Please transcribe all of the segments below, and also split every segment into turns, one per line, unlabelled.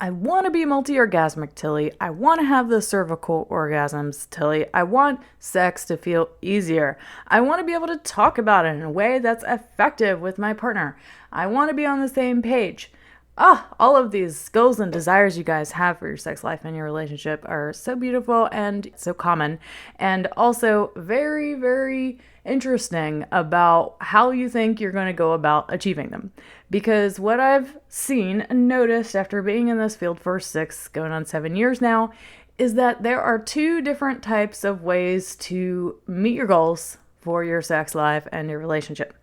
I want to be multi-orgasmic, Tilly. I want to have the cervical orgasms, Tilly. I want sex to feel easier. I want to be able to talk about it in a way that's effective with my partner. I want to be on the same page. All of these goals and desires you guys have for your sex life and your relationship are so beautiful and so common, and also very, very interesting about how you think you're going to go about achieving them. Because what I've seen and noticed after being in this field for 6, going on 7 years now, is that there are 2 different types of ways to meet your goals for your sex life and your relationship.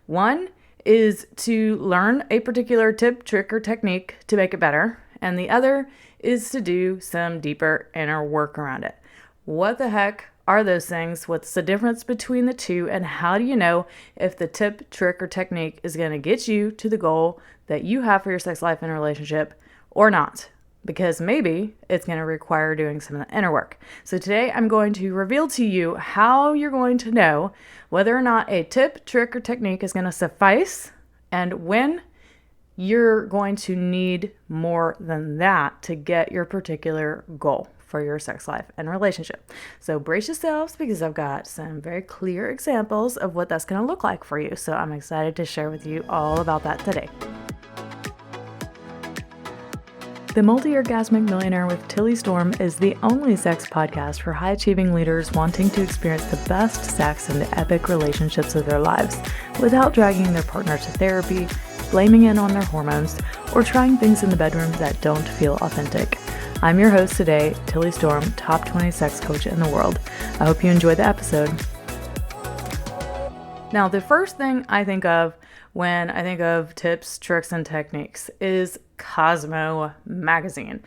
One is to learn a particular tip, trick, or technique to make it better, and the other is to do some deeper inner work around it. What the heck are those things? What's the difference between the 2, and how do you know if the tip, trick, or technique is going to get you to the goal that you have for your sex life and relationship or not? Because maybe it's going to require doing some of the inner work. So today I'm going to reveal to you how you're going to know whether or not a tip, trick, or technique is going to suffice, and when you're going to need more than that to get your particular goal for your sex life and relationship. So brace yourselves, because I've got some very clear examples of what that's going to look like for you. So I'm excited to share with you all about that today. The Multi-Orgasmic Millionaire with Tilly Storm is the only sex podcast for high-achieving leaders wanting to experience the best sex and the epic relationships of their lives without dragging their partner to therapy, blaming it on their hormones, or trying things in the bedroom that don't feel authentic. I'm your host today, Tilly Storm, top 20 sex coach in the world. I hope you enjoy the episode. Now, the first thing I think of when I think of tips, tricks, and techniques is Cosmo magazine.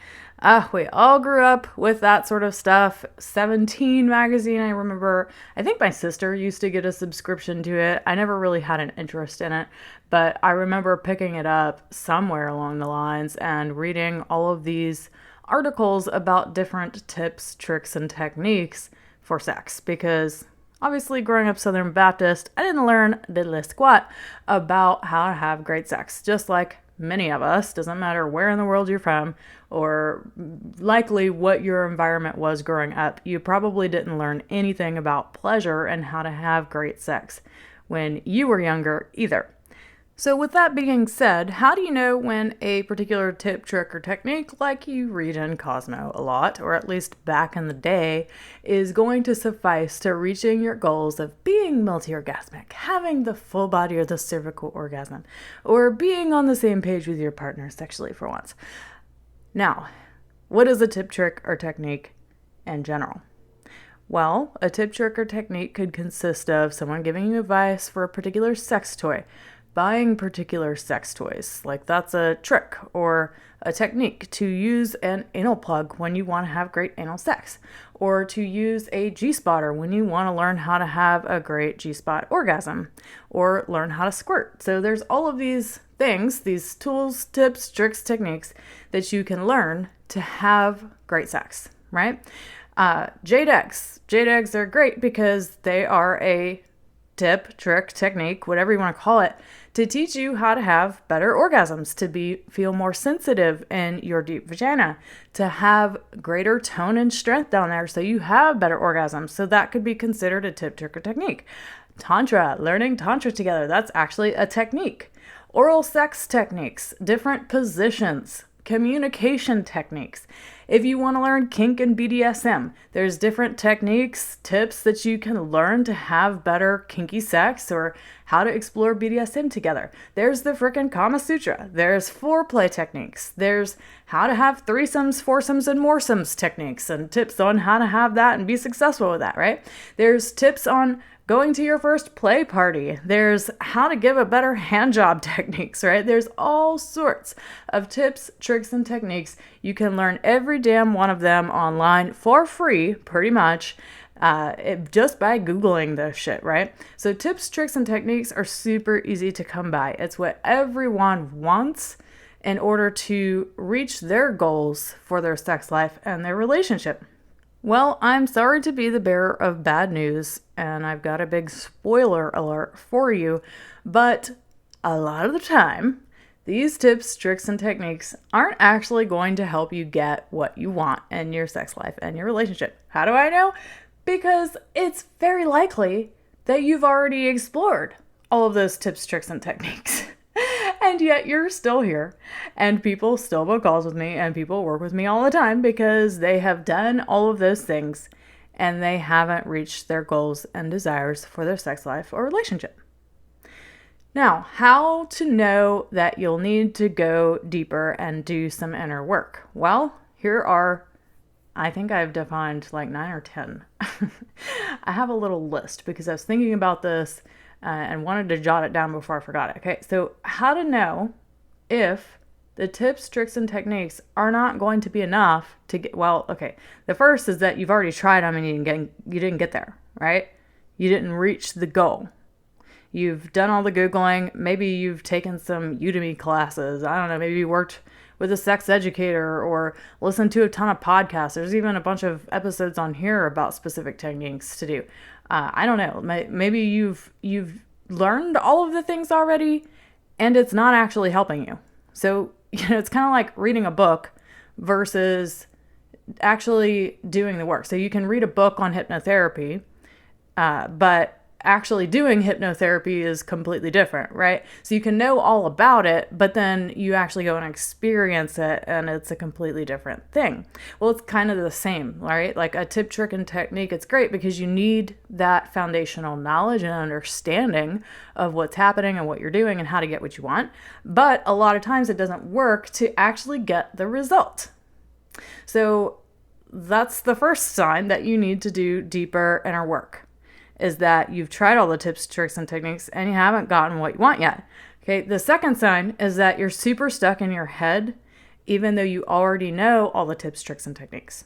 We all grew up with that sort of stuff. 17 magazine, I remember. I think my sister used to get a subscription to it. I never really had an interest in it, but I remember picking it up somewhere along the lines and reading all of these articles about different tips, tricks, and techniques for sex, because obviously, growing up Southern Baptist, I didn't learn diddly squat about how to have great sex, just like many of us. Doesn't matter where in the world you're from, or likely what your environment was growing up. You probably didn't learn anything about pleasure and how to have great sex when you were younger either. So with that being said, how do you know when a particular tip, trick, or technique, like you read in Cosmo a lot, or at least back in the day, is going to suffice to reaching your goals of being multi-orgasmic, having the full body or the cervical orgasm, or being on the same page with your partner sexually for once? Now, what is a tip, trick, or technique in general? Well, a tip, trick, or technique could consist of someone giving you advice for a particular sex toy, buying particular sex toys, like that's a trick or a technique to use an anal plug when you want to have great anal sex, or to use a G-spotter when you want to learn how to have a great G-spot orgasm, or learn how to squirt. So there's all of these things, these tools, tips, tricks, techniques that you can learn to have great sex, right? Jade eggs. Jade eggs are great because they are a tip, trick, technique, whatever you want to call it, to teach you how to have better orgasms, to feel more sensitive in your deep vagina, to have greater tone and strength down there so you have better orgasms. So that could be considered a tip, trick, or technique. Tantra, learning Tantra together, that's actually a technique. Oral sex techniques, different positions, communication techniques. If you want to learn kink and BDSM, there's different techniques, tips that you can learn to have better kinky sex, or how to explore BDSM together. There's the frickin' Kama Sutra. There's foreplay techniques. There's how to have threesomes, foursomes, and moresomes techniques, and tips on how to have that and be successful with that, right? There's tips on going to your first play party. There's how to give a better hand job techniques, right? There's all sorts of tips, tricks, and techniques. You can learn every damn one of them online for free, pretty much, just by Googling this shit, right? So tips, tricks, and techniques are super easy to come by. It's what everyone wants in order to reach their goals for their sex life and their relationship. Well, I'm sorry to be the bearer of bad news, and I've got a big spoiler alert for you, but a lot of the time, these tips, tricks, and techniques aren't actually going to help you get what you want in your sex life and your relationship. How do I know? Because it's very likely that you've already explored all of those tips, tricks, and techniques. And yet you're still here, and people still book calls with me, and people work with me all the time because they have done all of those things and they haven't reached their goals and desires for their sex life or relationship. Now, how to know that you'll need to go deeper and do some inner work? Well, here are, I think I've defined like 9 or 10. I have a little list because I was thinking about this and wanted to jot it down before I forgot it. Okay, so how to know if the tips, tricks, and techniques are not going to be enough to get, well, okay. The first is that you've already tried them and you didn't get there, right? You didn't reach the goal. You've done all the Googling. Maybe you've taken some Udemy classes. I don't know. Maybe you worked with a sex educator or listened to a ton of podcasts. There's even a bunch of episodes on here about specific techniques to do. I don't know. Maybe you've learned all of the things already and it's not actually helping you. So, it's kind of like reading a book versus actually doing the work. So you can read a book on hypnotherapy, but actually doing hypnotherapy is completely different, right? So you can know all about it, but then you actually go and experience it and it's a completely different thing. Well, it's kind of the same, right? Like a tip, trick, and technique, it's great because you need that foundational knowledge and understanding of what's happening and what you're doing and how to get what you want. But a lot of times it doesn't work to actually get the result. So that's the first sign that you need to do deeper inner work. Is that you've tried all the tips, tricks, and techniques and you haven't gotten what you want yet. Okay, the second sign is that you're super stuck in your head, even though you already know all the tips, tricks, and techniques.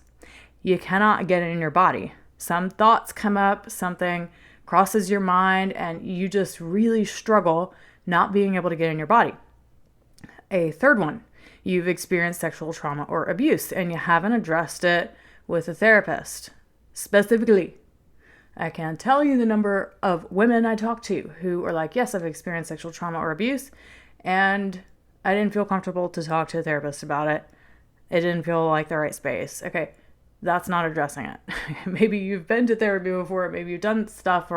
You cannot get it in your body. Some thoughts come up, something crosses your mind, and you just really struggle not being able to get in your body. A third one, you've experienced sexual trauma or abuse and you haven't addressed it with a therapist. Specifically, I can't tell you the number of women I talk to who are like, yes, I've experienced sexual trauma or abuse, and I didn't feel comfortable to talk to a therapist about it. It didn't feel like the right space. Okay, that's not addressing it. Maybe you've been to therapy before, maybe you've done stuff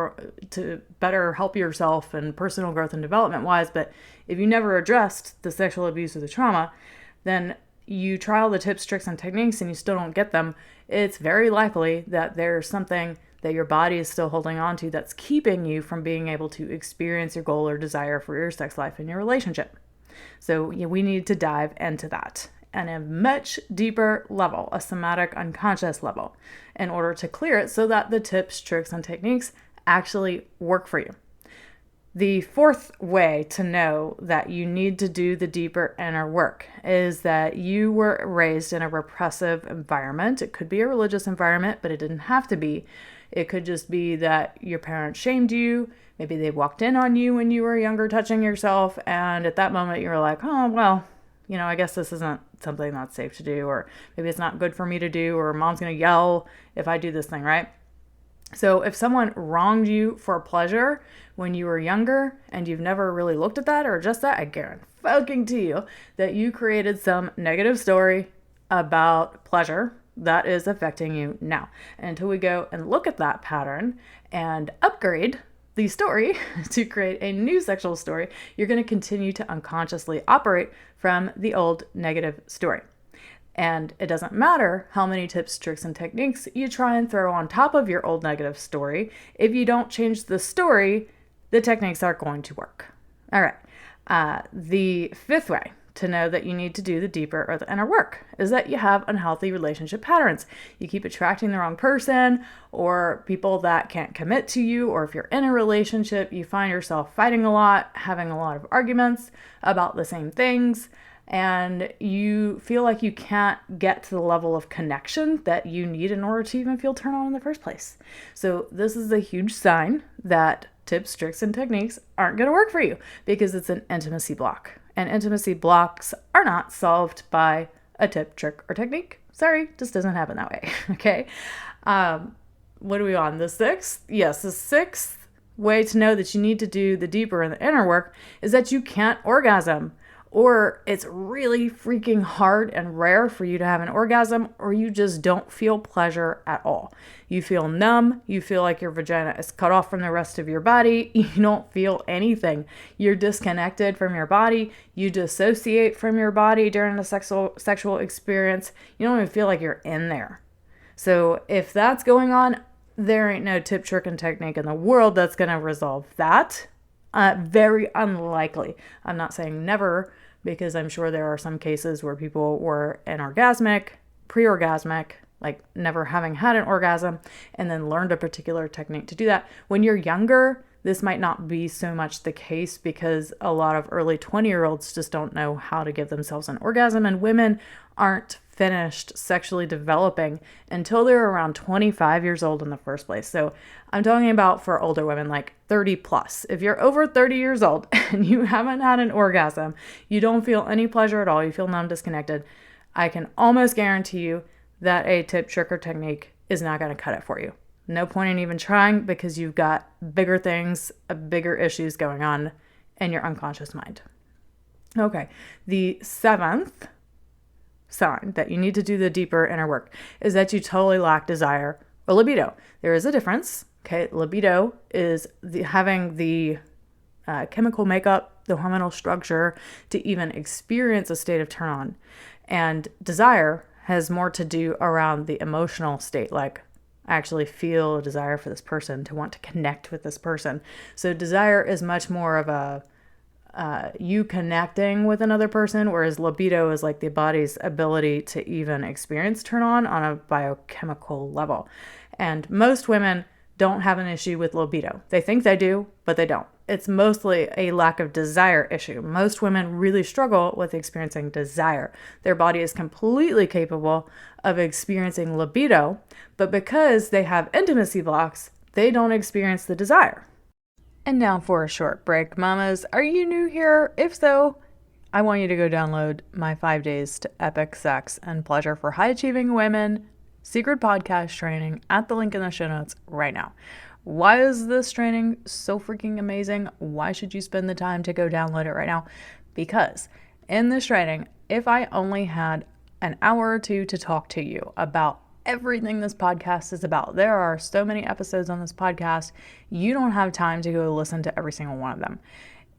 to better help yourself and personal growth and development wise, but if you never addressed the sexual abuse or the trauma, then you try all the tips, tricks, and techniques and you still don't get them. It's very likely that there's something that your body is still holding on to that's keeping you from being able to experience your goal or desire for your sex life and your relationship. So we need to dive into that at a much deeper level, a somatic unconscious level, in order to clear it so that the tips, tricks, and techniques actually work for you. The fourth way to know that you need to do the deeper inner work is that you were raised in a repressive environment. It could be a religious environment, but it didn't have to be. It could just be that your parents shamed you. Maybe they walked in on you when you were younger touching yourself. And at that moment, you were like, oh, well, I guess this isn't something that's safe to do. Or maybe it's not good for me to do. Or mom's going to yell if I do this thing, right? So if someone wronged you for pleasure when you were younger and you've never really looked at that or addressed that, I guarantee you that you created some negative story about pleasure that is affecting you now. And until we go and look at that pattern and upgrade the story to create a new sexual story, you're going to continue to unconsciously operate from the old negative story. And it doesn't matter how many tips, tricks, and techniques you try and throw on top of your old negative story. If you don't change the story, the techniques aren't going to work. All right. The fifth way to know that you need to do the deeper or the inner work is that you have unhealthy relationship patterns. You keep attracting the wrong person or people that can't commit to you, or if you're in a relationship, you find yourself fighting a lot, having a lot of arguments about the same things, and you feel like you can't get to the level of connection that you need in order to even feel turned on in the first place. So this is a huge sign that tips, tricks, and techniques aren't going to work for you because it's an intimacy block. And intimacy blocks are not solved by a tip, trick, or technique. Sorry, just doesn't happen that way. Okay. What are we on? The sixth? Yes, the sixth way to know that you need to do the deeper and the inner work is that you can't orgasm or it's really freaking hard and rare for you to have an orgasm, or you just don't feel pleasure at all. You feel numb. You feel like your vagina is cut off from the rest of your body. You don't feel anything. You're disconnected from your body. You dissociate from your body during a sexual experience. You don't even feel like you're in there. So if that's going on, there ain't no tip, trick, and technique in the world that's going to resolve that. Very unlikely. I'm not saying never, because I'm sure there are some cases where people were anorgasmic, pre-orgasmic, like never having had an orgasm, and then learned a particular technique to do that. When you're younger, this might not be so much the case because a lot of early 20-year-olds just don't know how to give themselves an orgasm, and women aren't finished sexually developing until they're around 25 years old in the first place. So I'm talking about for older women, like 30 plus. If you're over 30 years old and you haven't had an orgasm, you don't feel any pleasure at all, you feel numb, disconnected, I can almost guarantee you that a tip, trick, or technique is not going to cut it for you. No point in even trying, because you've got bigger things, bigger issues going on in your unconscious mind. Okay, the seventh sign that you need to do the deeper inner work is that you totally lack desire or libido. There is a difference. Okay, libido is having the chemical makeup, the hormonal structure to even experience a state of turn on. And desire has more to do around the emotional state, like I actually feel a desire for this person, to want to connect with this person. So desire is much more of a you connecting with another person, whereas libido is like the body's ability to even experience turn on a biochemical level. And most women don't have an issue with libido. They think they do, but they don't. It's mostly a lack of desire issue. Most women really struggle with experiencing desire. Their body is completely capable of experiencing libido, but because they have intimacy blocks, they don't experience the desire. And now for a short break, mamas. Are you new here? If so, I want you to go download my 5 days to epic sex and pleasure for high achieving women secret podcast training at the link in the show notes right now. Why is this training so freaking amazing? Why should you spend the time to go download it right now? Because in this training, if I only had an hour or two to talk to you about everything this podcast is about, there are so many episodes on this podcast, you don't have time to go listen to every single one of them.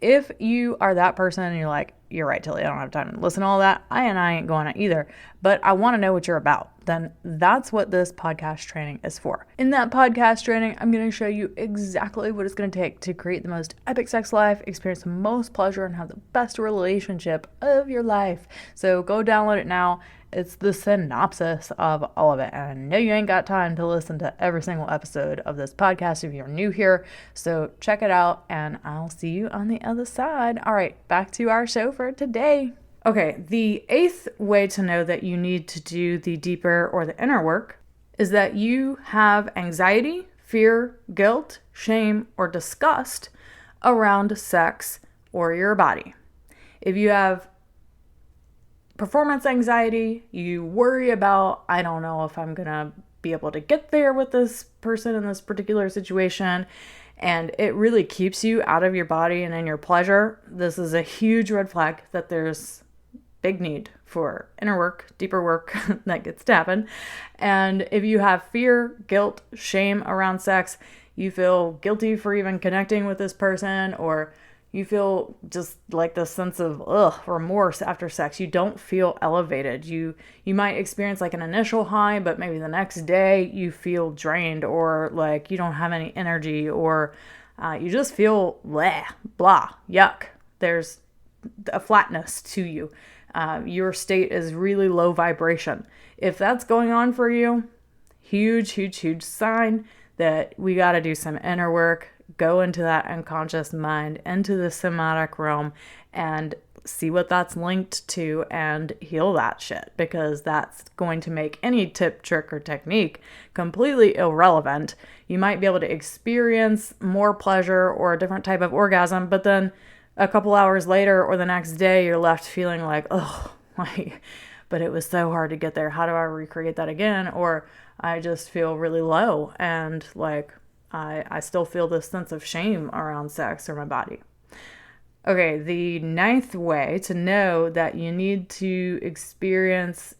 If you are that person and you're like, you're right, Tilly, I don't have time to listen to all that, I ain't going to either, but I want to know what you're about, then that's what this podcast training is for. In that podcast training, I'm going to show you exactly what it's going to take to create the most epic sex life, experience the most pleasure, and have the best relationship of your life. So go download it now. It's the synopsis of all of it. And I know you ain't got time to listen to every single episode of this podcast if you're new here. So check it out and I'll see you on the other side. All right, back to our show for today. Okay, the eighth way to know that you need to do the deeper or the inner work is that you have anxiety, fear, guilt, shame, or disgust around sex or your body. If you have performance anxiety, you worry about, I don't know if I'm gonna be able to get there with this person in this particular situation, and it really keeps you out of your body and in your pleasure, this is a huge red flag that there's big need for inner work, deeper work that gets to happen. And if you have fear, guilt, shame around sex, you feel guilty for even connecting with this person, or you feel just like this sense of remorse after sex. You don't feel elevated. You might experience like an initial high, but maybe the next day you feel drained, or like you don't have any energy, or you just feel blah, yuck. There's a flatness to you. Your state is really low vibration. If that's going on for you, huge sign that we got to do some inner work. Go into that unconscious mind, into the somatic realm, and see what that's linked to and heal that shit, because that's going to make any tip, trick, or technique completely irrelevant. You might be able to experience more pleasure or a different type of orgasm, but then a couple hours later or the next day, you're left feeling like, but it was so hard to get there. How do I recreate that again? Or I just feel really low and like I still feel this sense of shame around sex or my body. Okay, the ninth way to know that you need to experience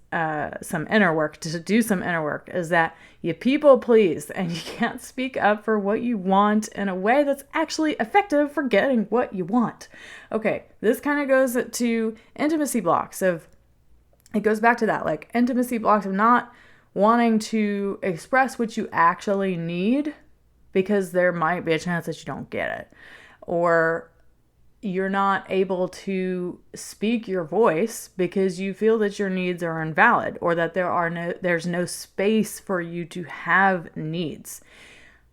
some inner work, to do some inner work, is that you people please and you can't speak up for what you want in a way that's actually effective for getting what you want. Okay, this kind of goes to intimacy blocks of, it goes back to that, like intimacy blocks of not wanting to express what you actually need because there might be a chance that you don't get it. Or you're not able to speak your voice because you feel that your needs are invalid, or that there's no space for you to have needs.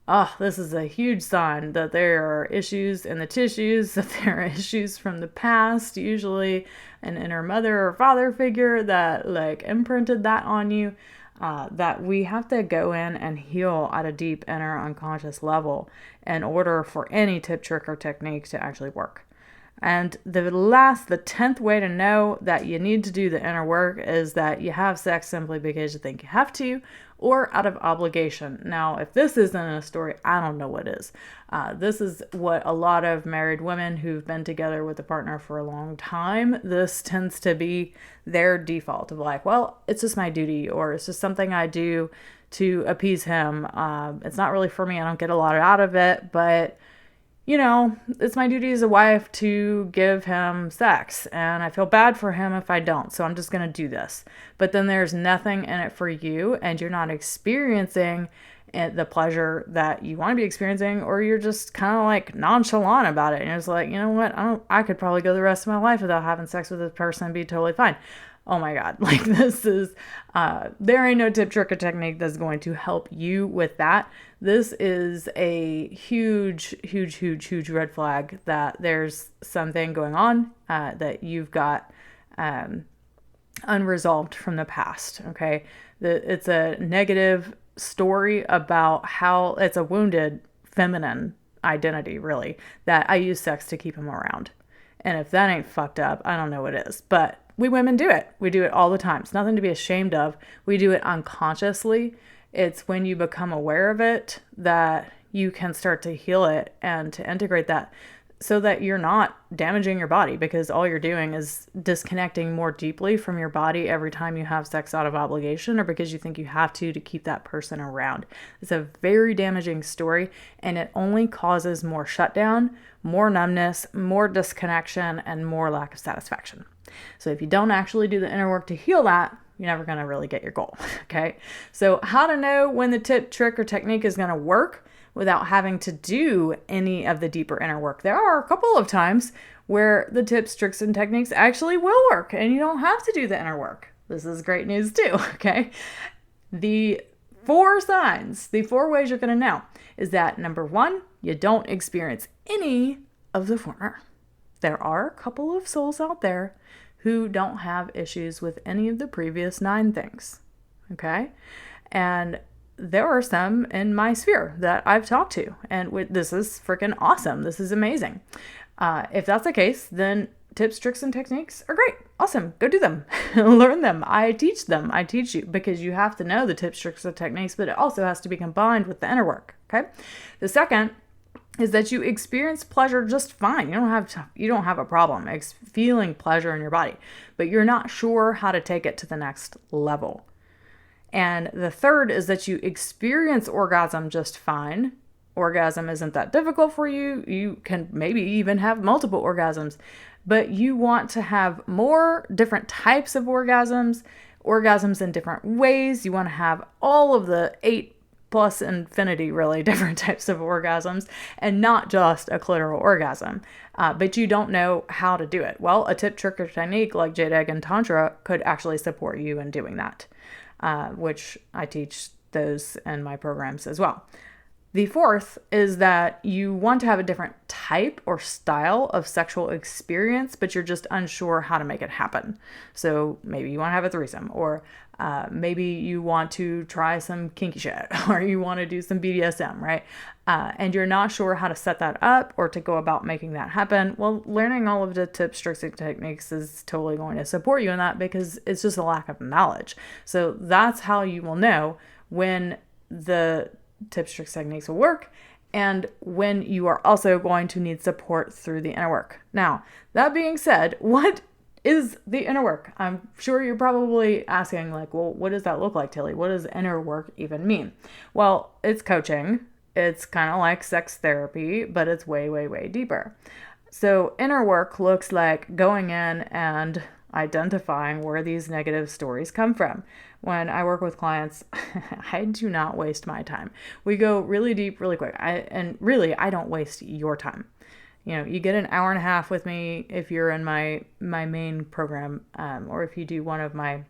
Oh, this is a huge sign that there are issues in the tissues, that there are issues from the past, usually an inner mother or father figure that like imprinted that on you, that we have to go in and heal at a deep inner unconscious level in order for any tip, trick, or technique to actually work. And the 10th way to know that you need to do the inner work is that you have sex simply because you think you have to, or out of obligation. Now, if this isn't a story, I don't know what is. This is what a lot of married women who've been together with a partner for a long time, this tends to be their default of like, well, it's just my duty, or it's just something I do to appease him. It's not really for me. I don't get a lot out of it, but you know, it's my duty as a wife to give him sex, and I feel bad for him if I don't, so I'm just going to do this. But then there's nothing in it for you, and you're not experiencing the pleasure that you want to be experiencing, or you're just kind of like nonchalant about it, and it's like, you know what, I could probably go the rest of my life without having sex with this person and be totally fine. Oh my God, like this is, there ain't no tip, trick, or technique that's going to help you with that. This is a huge, huge, huge, huge red flag that there's something going on that you've got unresolved from the past, okay? It's a negative story about how it's a wounded feminine identity, really, that I use sex to keep him around. And if that ain't fucked up, I don't know what is. But we women do it. We do it all the time. It's nothing to be ashamed of. We do it unconsciously. It's when you become aware of it that you can start to heal it and to integrate that so that you're not damaging your body, because all you're doing is disconnecting more deeply from your body every time you have sex out of obligation or because you think you have to keep that person around. It's a very damaging story, and it only causes more shutdown, more numbness, more disconnection, and more lack of satisfaction. So if you don't actually do the inner work to heal that, you're never going to really get your goal, okay? So how to know when the tip, trick, or technique is going to work without having to do any of the deeper inner work. There are a couple of times where the tips, tricks, and techniques actually will work, and you don't have to do the inner work. This is great news too, okay? The 4 signs, the 4 ways you're going to know is that, number 1, you don't experience any of the former. There are a couple of souls out there who don't have issues with any of the previous 9 things, okay? And there are some in my sphere that I've talked to, and this is freaking awesome. This is amazing. If that's the case, then tips, tricks, and techniques are great. Awesome. Go do them. Learn them. I teach them. I teach you, because you have to know the tips, tricks, and techniques, but it also has to be combined with the inner work, okay? The second is that you experience pleasure just fine. You don't have a problem feeling pleasure in your body, but you're not sure how to take it to the next level. And the third is that you experience orgasm just fine. Orgasm isn't that difficult for you. You can maybe even have multiple orgasms, but you want to have more different types of orgasms in different ways. You want to have all of the 8 plus infinity, really, different types of orgasms, and not just a clitoral orgasm. But you don't know how to do it. Well, a tip, trick, or technique like Jade Egg and Tantra could actually support you in doing that. Which I teach those in my programs as well. The fourth is that you want to have a different type or style of sexual experience, but you're just unsure how to make it happen. So maybe you want to have a threesome, or maybe you want to try some kinky shit, or you want to do some BDSM, right? And you're not sure how to set that up or to go about making that happen. Well, learning all of the tips, tricks, and techniques is totally going to support you in that, because it's just a lack of knowledge. So that's how you will know when the tips, tricks, techniques will work, and when you are also going to need support through the inner work. Now, that being said, what is the inner work? I'm sure you're probably asking, like, well, what does that look like, Tilly? What does inner work even mean? Well, it's coaching. It's kind of like sex therapy, but it's way, way, way deeper. So inner work looks like going in and identifying where these negative stories come from. When I work with clients, I do not waste my time. We go really deep, really quick. I don't waste your time. You get an hour and a half with me if you're in my main program, or if you do one of my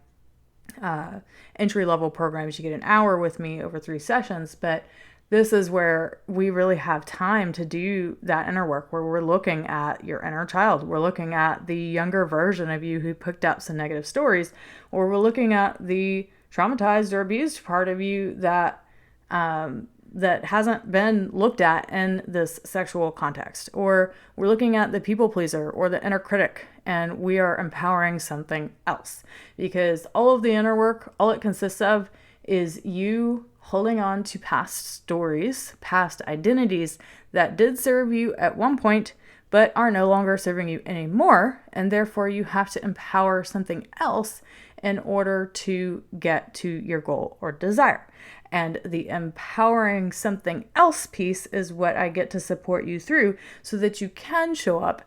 entry-level programs, you get an hour with me over 3 sessions. But this is where we really have time to do that inner work, where we're looking at your inner child. We're looking at the younger version of you who picked up some negative stories, or we're looking at the traumatized or abused part of you that hasn't been looked at in this sexual context. Or we're looking at the people pleaser or the inner critic, and we are empowering something else. Because all of the inner work, all it consists of is you holding on to past stories, past identities that did serve you at one point, but are no longer serving you anymore. And therefore you have to empower something else in order to get to your goal or desire. And the empowering something else piece is what I get to support you through so that you can show up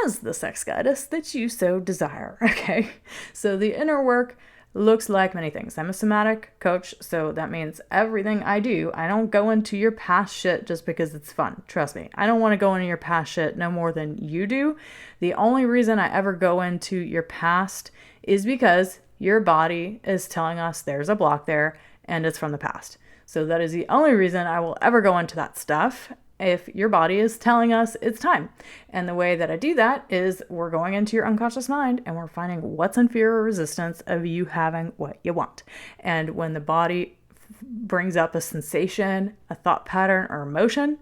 as the sex goddess that you so desire. Okay. So the inner work looks like many things. I'm a somatic coach, so that means everything I do, I don't go into your past shit just because it's fun. Trust me, I don't want to go into your past shit no more than you do. The only reason I ever go into your past is because your body is telling us there's a block there and it's from the past. So that is the only reason I will ever go into that stuff, if your body is telling us it's time. And the way that I do that is we're going into your unconscious mind and we're finding what's in fear or resistance of you having what you want. And when the body brings up a sensation, a thought pattern, or emotion,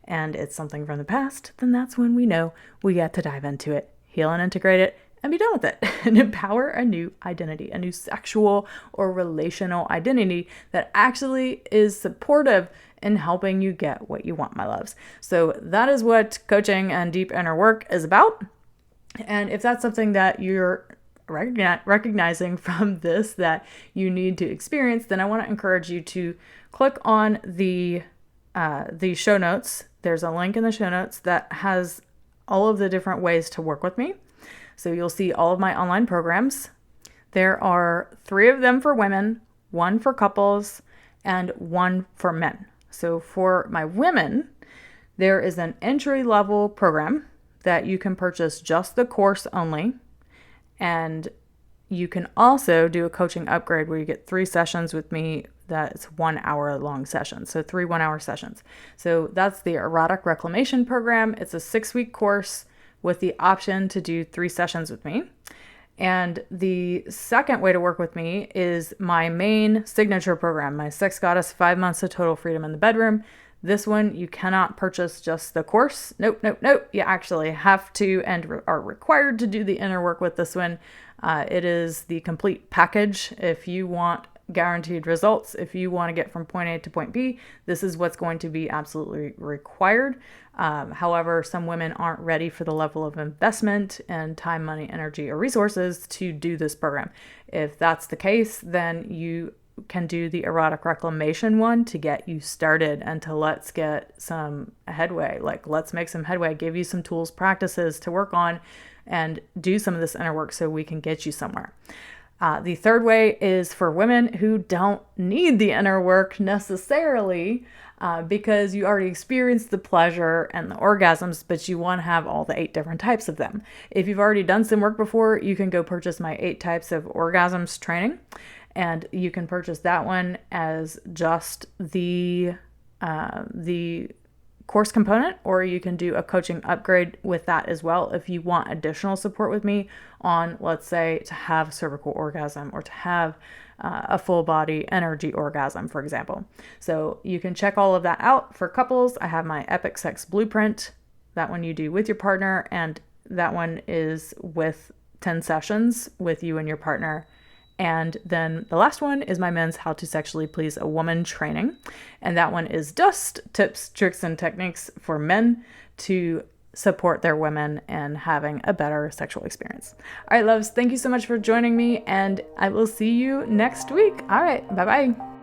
and it's something from the past, then that's when we know we get to dive into it, heal and integrate it, and be done with it, and empower a new identity, a new sexual or relational identity that actually is supportive in helping you get what you want, my loves. So that is what coaching and deep inner work is about. And if that's something that you're recognizing from this that you need to experience, then I want to encourage you to click on the show notes. There's a link in the show notes that has all of the different ways to work with me. So you'll see all of my online programs. There are 3 of them for women, 1 for couples, and 1 for men. So for my women, there is an entry-level program that you can purchase just the course only. And you can also do a coaching upgrade where you get 3 sessions with me. That's 1 hour long sessions. So 3 1-hour sessions. So that's the erotic reclamation program. It's a 6-week course with the option to do 3 sessions with me. And the second way to work with me is my main signature program, my Sex Goddess 5 Months of Total Freedom in the Bedroom. This one, you cannot purchase just the course. Nope. You actually have to and are required to do the inner work with this one. It is the complete package. If you want guaranteed results, if you want to get from point A to point B, this is what's going to be absolutely required. However, some women aren't ready for the level of investment and time, money, energy, or resources to do this program. If that's the case, then you can do the erotic reclamation one to get you started and to let's get some headway. Like, let's make some headway, give you some tools, practices to work on and do some of this inner work so we can get you somewhere. The third way is for women who don't need the inner work necessarily because you already experienced the pleasure and the orgasms, but you want to have all the 8 different types of them. If you've already done some work before, you can go purchase my 8 types of orgasms training, and you can purchase that one as just the course component, or you can do a coaching upgrade with that as well if you want additional support with me on, let's say, to have cervical orgasm or to have a full body energy orgasm, for example. So you can check all of that out. For couples, I have my Epic Sex Blueprint. That one you do with your partner, and that one is with 10 sessions with you and your partner. And then the last one is my men's How to Sexually Please a Woman training. And that one is just tips, tricks, and techniques for men to support their women and having a better sexual experience. All right, loves, thank you so much for joining me, and I will see you next week. All right, bye-bye.